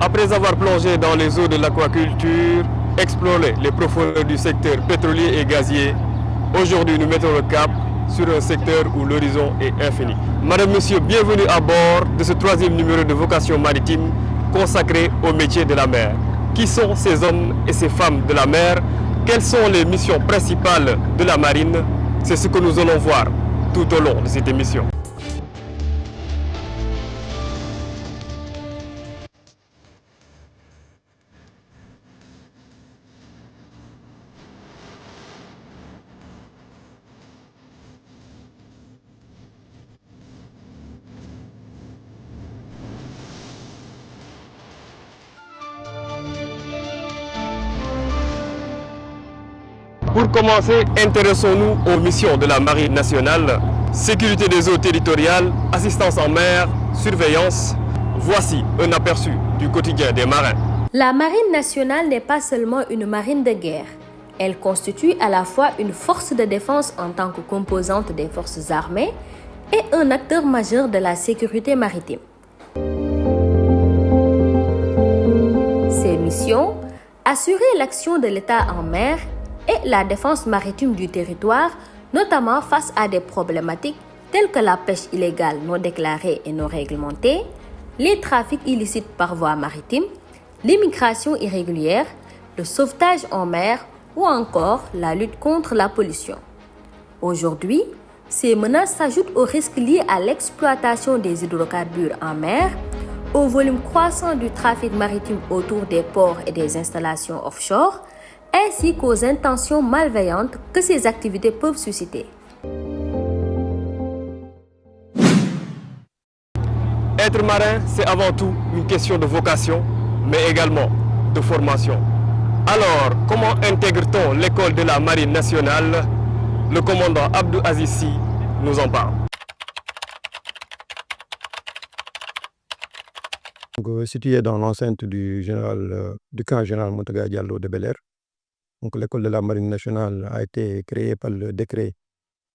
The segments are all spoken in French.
Après avoir plongé dans les eaux de l'aquaculture, exploré les profondeurs du secteur pétrolier et gazier, aujourd'hui nous mettons le cap sur un secteur où l'horizon est infini. Madame, Monsieur, bienvenue à bord de ce troisième numéro de Vocation Maritime consacré au métier de la mer. Qui sont ces hommes et ces femmes de la mer? Quelles sont les missions principales de la marine? C'est ce que nous allons voir tout au long de cette émission. Pour commencer, intéressons-nous aux missions de la Marine nationale. Sécurité des eaux territoriales, assistance en mer, surveillance. Voici un aperçu du quotidien des marins. La Marine nationale n'est pas seulement une marine de guerre. Elle constitue à la fois une force de défense en tant que composante des forces armées et un acteur majeur de la sécurité maritime. Ses missions, assurer l'action de l'État en mer et la défense maritime du territoire, notamment face à des problématiques telles que la pêche illégale non déclarée et non réglementée, les trafics illicites par voie maritime, l'immigration irrégulière, le sauvetage en mer ou encore la lutte contre la pollution. Aujourd'hui, ces menaces s'ajoutent aux risques liés à l'exploitation des hydrocarbures en mer, au volume croissant du trafic maritime autour des ports et des installations offshore, ainsi qu'aux intentions malveillantes que ces activités peuvent susciter. Être marin, c'est avant tout une question de vocation, mais également de formation. Alors, comment intègre-t-on l'école de la Marine nationale? Le commandant Abdou Aziz Sy nous en parle. Situé dans l'enceinte du camp général Mountaga Diallo de Bel-Air. Donc, l'école de la Marine nationale a été créée par le décret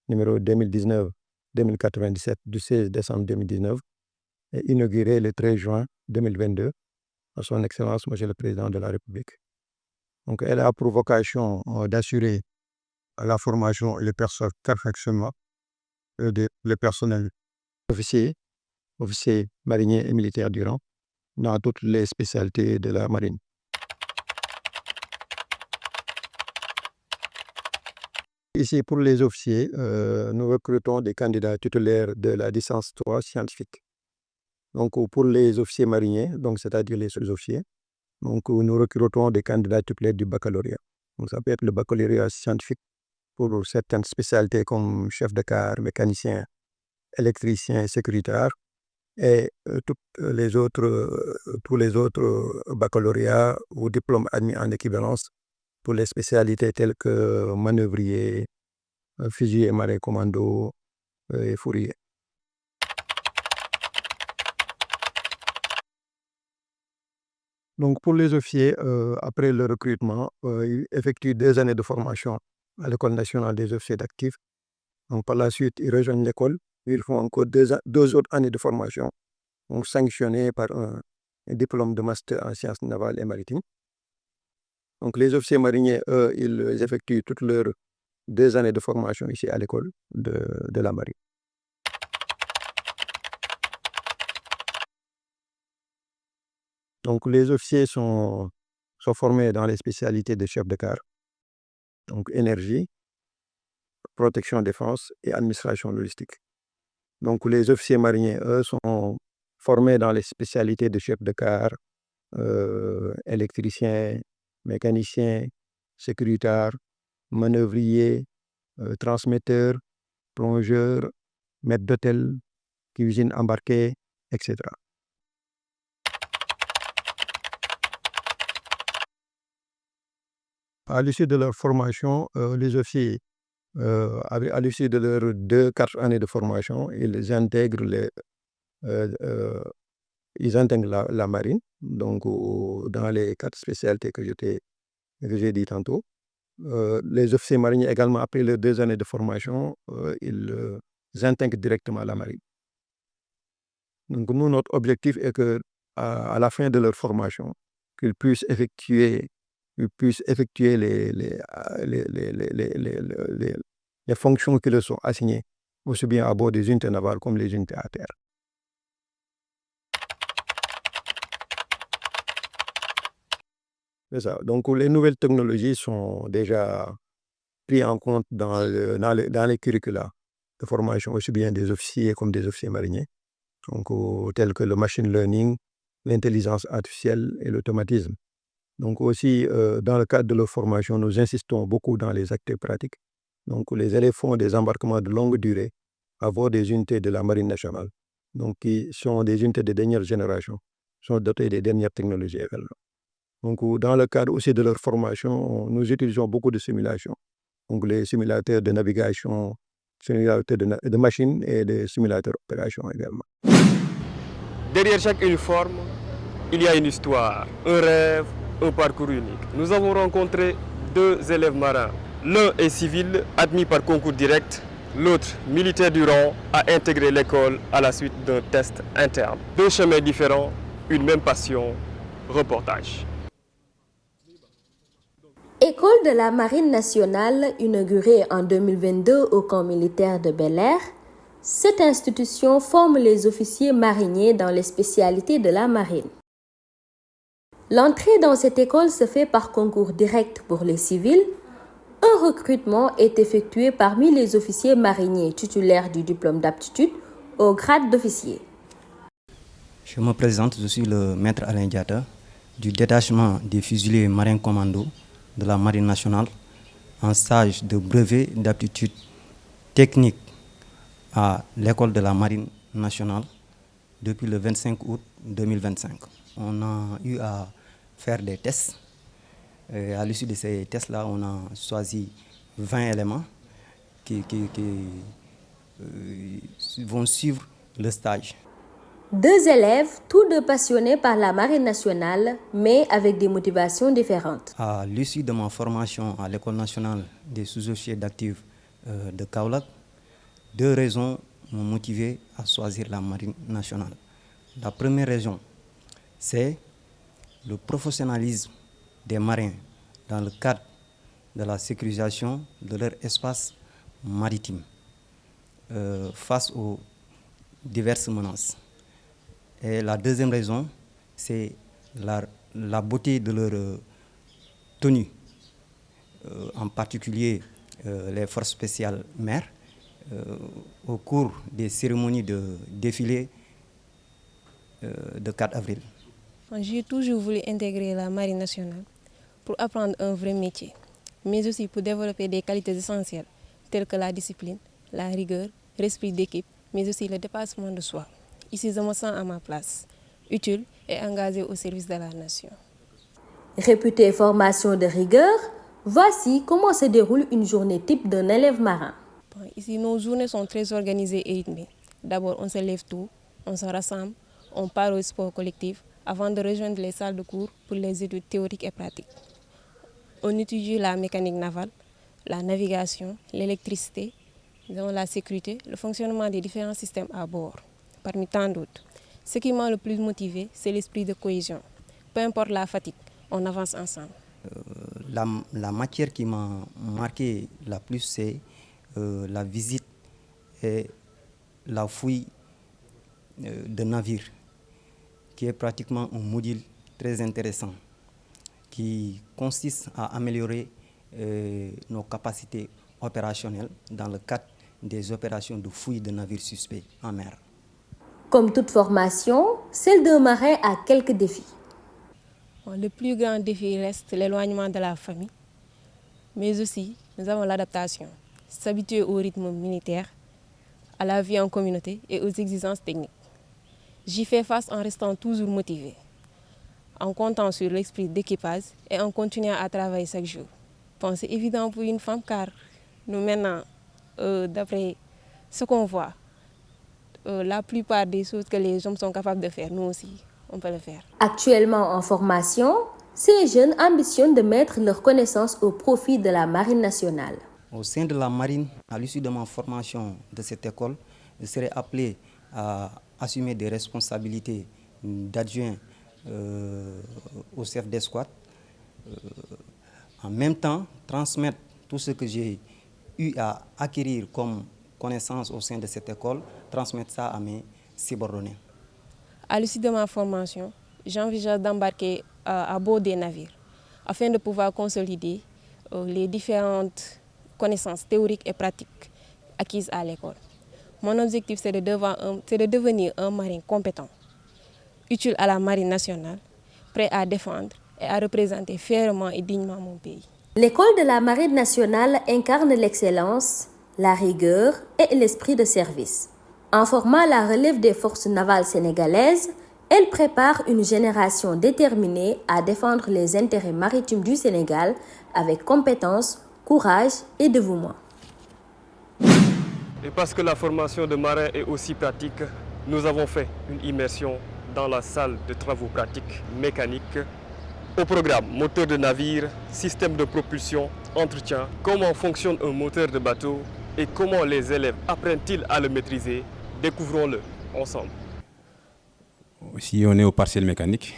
numéro 2019-2097 du 16 décembre 2019 et inaugurée le 13 juin 2022 par son Excellence, Monsieur le Président de la République. Donc, elle a pour vocation d'assurer la formation et le perfectionnement le personnel officiers mariniers et militaires du rang dans toutes les spécialités de la marine. Ici, pour les officiers, nous recrutons des candidats titulaires de la licence 3 scientifique. Donc, pour les officiers mariniers, donc c'est-à-dire les sous-officiers, donc nous recrutons des candidats titulaires du baccalauréat. Donc, ça peut être le baccalauréat scientifique pour certaines spécialités comme chef de quart, mécanicien, électricien, sécuritaire, et tous les autres baccalauréats ou diplômes admis en équivalence pour les spécialités telles que manœuvrier, fusilier marin commando et fourrier. Donc pour les officiers, après le recrutement, ils effectuent 2 années de formation à l'École nationale des officiers d'actifs. Donc par la suite, ils rejoignent l'école. Ils font encore 2 autres années de formation, donc sanctionnées par un diplôme de master en sciences navales et maritimes. Donc les officiers mariniers, eux, ils effectuent toutes leurs 2 années de formation ici à l'école de la marine. Donc les officiers sont formés dans les spécialités de chef de quart, donc énergie, protection défense et administration logistique. Donc les officiers mariniers, eux, sont formés dans les spécialités de chef de quart, électricien, mécanicien, sécuritaire, manœuvrier, transmetteur, plongeur, maître d'hôtel, cuisine embarquée, etc. À l'issue de leur formation, les officiers, à l'issue de leurs 4 années de formation, ils intègrent la marine, donc dans les 4 spécialités que j'ai dit tantôt. Les officiers mariniers également, après leurs 2 années de formation, ils intègrent directement la marine. Donc nous, notre objectif est que à la fin de leur formation, qu'ils puissent effectuer les fonctions qui leur sont assignées, aussi bien à bord des unités navales comme les unités à terre. C'est ça. Donc les nouvelles technologies sont déjà prises en compte dans les curricula de formation, aussi bien des officiers comme des officiers mariniers, donc, tels que le machine learning, l'intelligence artificielle et l'automatisme. Donc aussi, dans le cadre de leur formation, nous insistons beaucoup dans les actes pratiques. Donc les élèves font des embarquements de longue durée à bord des unités de la Marine nationale, donc qui sont des unités de dernière génération, sont dotées des dernières technologies également. Donc dans le cadre aussi de leur formation, nous utilisons beaucoup de simulations. Donc les simulateurs de navigation, simulateurs de machines et des simulateurs d'opération également. Derrière chaque uniforme, il y a une histoire, un rêve, un parcours unique. Nous avons rencontré 2 élèves marins. L'un est civil, admis par concours direct. L'autre, militaire du rang, a intégré l'école à la suite d'un test interne. 2 chemins différents, une même passion, reportage. École de la Marine nationale inaugurée en 2022 au camp militaire de Bel-Air, cette institution forme les officiers mariniers dans les spécialités de la marine. L'entrée dans cette école se fait par concours direct pour les civils. Un recrutement est effectué parmi les officiers mariniers titulaires du diplôme d'aptitude au grade d'officier. Je me présente, je suis le maître Alain Diatta du détachement des fusiliers marins commando de la Marine nationale en stage de brevet d'aptitude technique à l'école de la Marine nationale depuis le 25 août 2025. On a eu à faire des tests. Et à l'issue de ces tests-là, on a choisi 20 éléments qui vont suivre le stage. 2 élèves, tous 2 passionnés par la Marine nationale, mais avec des motivations différentes. À l'issue de ma formation à l'École nationale des sous-officiers d'actifs de Kaolack, 2 raisons m'ont motivé à choisir la Marine nationale. La première raison, c'est le professionnalisme des marins dans le cadre de la sécurisation de leur espace maritime face aux diverses menaces. Et la deuxième raison, c'est la beauté de leur tenue, en particulier les forces spéciales mer, au cours des cérémonies de défilé de 4 avril. J'ai toujours voulu intégrer la Marine nationale pour apprendre un vrai métier, mais aussi pour développer des qualités essentielles telles que la discipline, la rigueur, l'esprit d'équipe, mais aussi le dépassement de soi. Ici, je me sens à ma place, utile et engagée au service de la nation. Réputée formation de rigueur, voici comment se déroule une journée type d'un élève marin. Ici, nos journées sont très organisées et rythmées. D'abord, on se lève tôt, on se rassemble, on part au sport collectif avant de rejoindre les salles de cours pour les études théoriques et pratiques. On étudie la mécanique navale, la navigation, l'électricité, la sécurité, le fonctionnement des différents systèmes à bord, parmi tant d'autres. Ce qui m'a le plus motivé, c'est l'esprit de cohésion. Peu importe la fatigue, on avance ensemble. La matière qui m'a marqué la plus, c'est la visite et la fouille de navires, qui est pratiquement un module très intéressant, qui consiste à améliorer nos capacités opérationnelles dans le cadre des opérations de fouille de navires suspects en mer. Comme toute formation, celle d'un marin a quelques défis. Le plus grand défi reste l'éloignement de la famille, mais aussi nous avons l'adaptation, s'habituer au rythme militaire, à la vie en communauté et aux exigences techniques. J'y fais face en restant toujours motivé, en comptant sur l'esprit d'équipage et en continuant à travailler chaque jour. Bon, c'est évident pour une femme car nous maintenant, d'après ce qu'on voit, la plupart des choses que les hommes sont capables de faire, nous aussi, on peut le faire. Actuellement en formation, ces jeunes ambitionnent de mettre leurs connaissances au profit de la Marine nationale. Au sein de la Marine, à l'issue de ma formation de cette école, je serai appelé à assumer des responsabilités d'adjoint au chef d'escouade. En même temps, transmettre tout ce que j'ai eu à acquérir comme connaissance au sein de cette école, transmettre ça à mes subordonnés. À l'issue de ma formation, j'envisage d'embarquer à bord des navires afin de pouvoir consolider les différentes connaissances théoriques et pratiques acquises à l'école. Mon objectif, c'est de devenir un marin compétent, utile à la marine nationale, prêt à défendre et à représenter fièrement et dignement mon pays. L'école de la Marine nationale incarne l'excellence, la rigueur et l'esprit de service. En formant la relève des forces navales sénégalaises, elle prépare une génération déterminée à défendre les intérêts maritimes du Sénégal avec compétence, courage et dévouement. Et parce que la formation de marin est aussi pratique, nous avons fait une immersion dans la salle de travaux pratiques mécaniques. Au programme, moteur de navire, système de propulsion, entretien, comment fonctionne un moteur de bateau et comment les élèves apprennent-ils à le maîtriser. Découvrons-le ensemble. Si on est au partiel mécanique,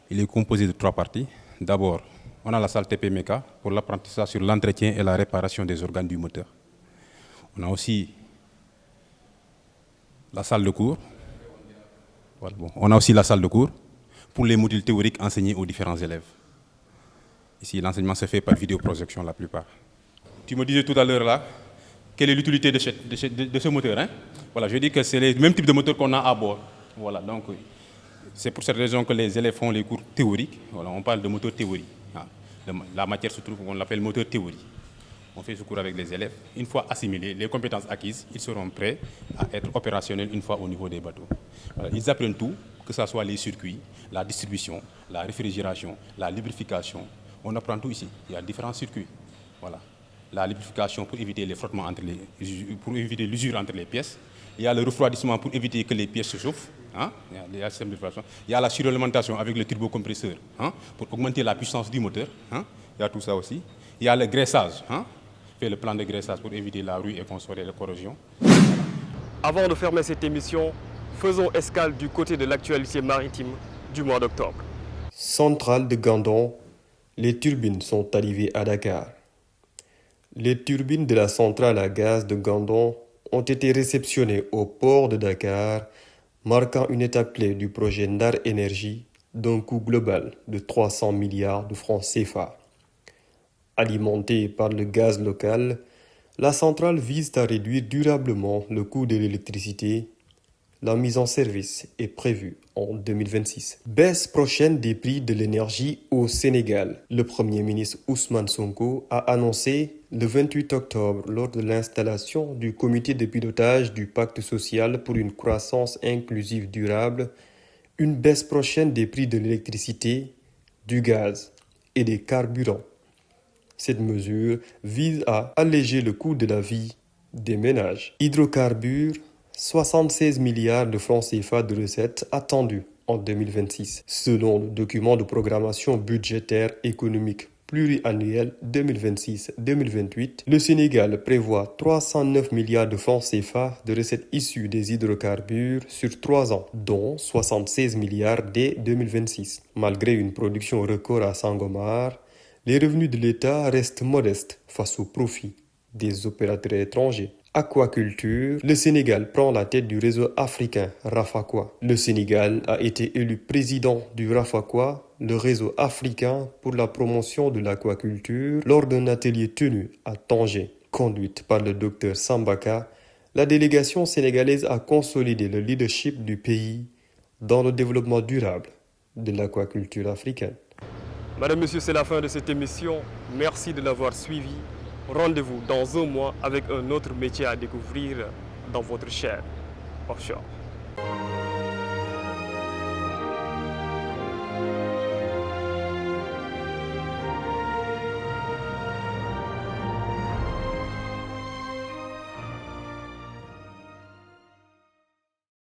il est composé de 3 parties. D'abord, on a la salle TP Méca pour l'apprentissage sur l'entretien et la réparation des organes du moteur. On a aussi la salle de cours. Voilà, bon. On a aussi la salle de cours pour les modules théoriques enseignés aux différents élèves. Ici, l'enseignement se fait par vidéoprojection la plupart. Tu me disais tout à l'heure là, quelle est l'utilité de ce moteur, hein? Voilà, je dis que c'est le même type de moteur qu'on a à bord. Voilà, donc c'est pour cette raison que les élèves font les cours théoriques. Voilà, on parle de moteur théorie. La matière se trouve, on l'appelle moteur théorie. On fait ce cours avec les élèves. Une fois assimilés, les compétences acquises, ils seront prêts à être opérationnels une fois au niveau des bateaux. Voilà, ils apprennent tout, que ce soit les circuits, la distribution, la réfrigération, la lubrification. On apprend tout ici. Il y a différents circuits. Voilà. La lubrification pour éviter les frottements pour éviter l'usure entre les pièces. Il y a le refroidissement pour éviter que les pièces se chauffent. Hein? Il y a la suralimentation avec le turbocompresseur, hein? Pour augmenter la puissance du moteur. Hein? Il y a tout ça aussi. Il y a le graissage. Hein? Fait le plan de graissage pour éviter la rouille et consoler la corrosion. Avant de fermer cette émission, faisons escale du côté de l'actualité maritime du mois d'octobre. Centrale de Gandon, les turbines sont arrivées à Dakar. Les turbines de la centrale à gaz de Gandon ont été réceptionnées au port de Dakar, marquant une étape clé du projet Ndar Énergie d'un coût global de 300 milliards de francs CFA. Alimentée par le gaz local, la centrale vise à réduire durablement le coût de l'électricité. La mise en service est prévue en 2026. Baisse prochaine des prix de l'énergie au Sénégal. Le Premier ministre Ousmane Sonko a annoncé le 28 octobre lors de l'installation du comité de pilotage du pacte social pour une croissance inclusive durable une baisse prochaine des prix de l'électricité, du gaz et des carburants. Cette mesure vise à alléger le coût de la vie des ménages. Hydrocarbures, 76 milliards de francs CFA de recettes attendues en 2026. Selon le document de programmation budgétaire économique pluriannuel 2026-2028, le Sénégal prévoit 309 milliards de francs CFA de recettes issues des hydrocarbures sur 3 ans, dont 76 milliards dès 2026. Malgré une production record à Sangomar, les revenus de l'État restent modestes face aux profits des opérateurs étrangers. Aquaculture, le Sénégal prend la tête du réseau africain Rafaqua. Le Sénégal a été élu président du Rafaqua, le réseau africain pour la promotion de l'aquaculture, lors d'un atelier tenu à Tanger. Conduite par le docteur Sambaka, la délégation sénégalaise a consolidé le leadership du pays dans le développement durable de l'aquaculture africaine. Madame, Monsieur, c'est la fin de cette émission. Merci de l'avoir suivi. Rendez-vous dans un mois avec un autre métier à découvrir dans votre chaîne Offshore.